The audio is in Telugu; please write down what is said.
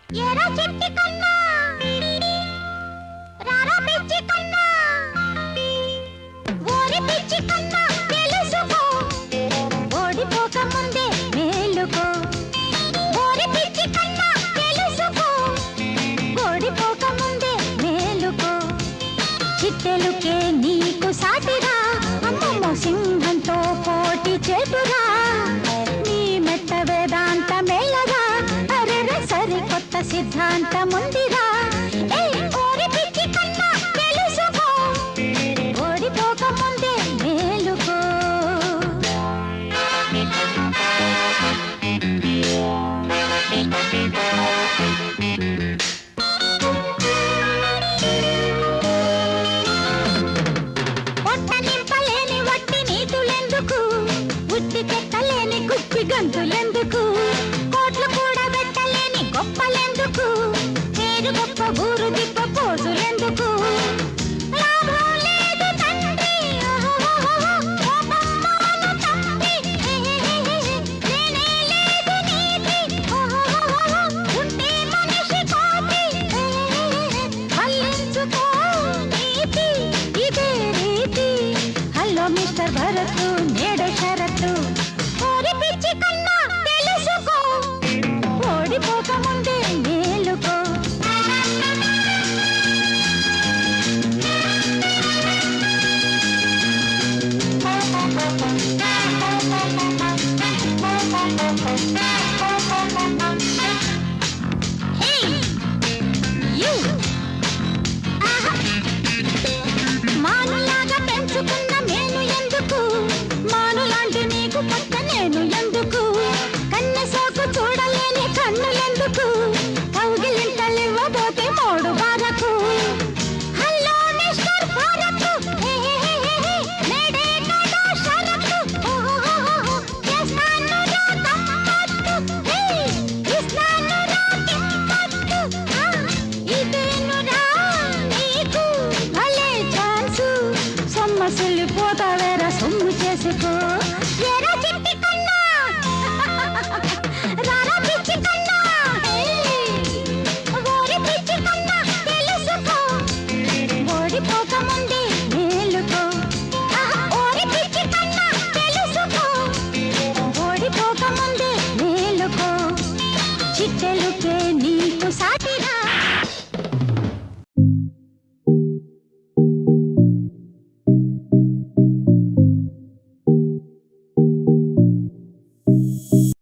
ఎరా చెట్టి కన్నా రారా పిచ్చి కన్నా ఓరి పిచ్చి కన్నా తెలుసుకో ఓడిపోక ముందే మేలుకో ఓరి పిచ్చి కన్నా తెలుసుకో ఓడిపోక ముందే మేలుకో చిట్టెలుకే నీకు సాటిరా అమ్మమ్మ సింహంతో పోటీ చేతురా నీ మెట్ట వేదాంత మేళగా అరెరె సరికొత్త సిద్ధాంతముందిరా ఏ ఓరి పిచ్చి కన్నా తెలుసుకో ఓడిపోక ముందే మేలుకో పొట్ట నింపలేని వట్టి నీతులెందుకు ఉట్టి పెట్టలేని కుప్పి గంతులెందుకు కోట్లు కూడా పెట్టలేని గొప్పలెందుకు పేరు గొప్ప ఊరు దిప్ప పోజులెందుకు లాభం లేదు తండ్రి కోపమ్మాను తండ్రి లేనే లేదు నీతి ఉంటే మనిషి కోటి మళ్ళించుకో నీతి ఇదే రీతి హలో మిస్టర్ భరత్ నేడు షరతు ఓరి పిచ్చి కన్నా తెలుసుకో ఓడిపోక ముందే మేలుకో Hey, you. ఆహా. మానులాగా పెంచుకున్న మేను ఎందుకు మానులాంటి నీకు పక్క నేను ఎందుకు కన్నె సోకు చూడలేని కన్నులెందుకు కౌగిలింతలివ్వబోతే మోడు బారకు హలో మిస్టర్ భారత్ నేడే కదా షరతు చేస్తాను రా తప్పట్టు ఇస్తాను రా తిప్పట్టు ఇదేను రా నీకు భలే ఛాన్సు సొమ్మసిల్లి పోతావేరా సొమ్ము చేసుకో ఎరా చిట్టి కన్నా రారా పిచ్చి కన్నా ఓరి పిచ్చి కన్నా తెలుసుకో ఓడిపోక ముందే మేలుకో ఓరి పిచ్చి కన్నా తెలుసుకో ఓడిపోక ముందే మేలుకో చిట్టెలుకే నీకు సాటి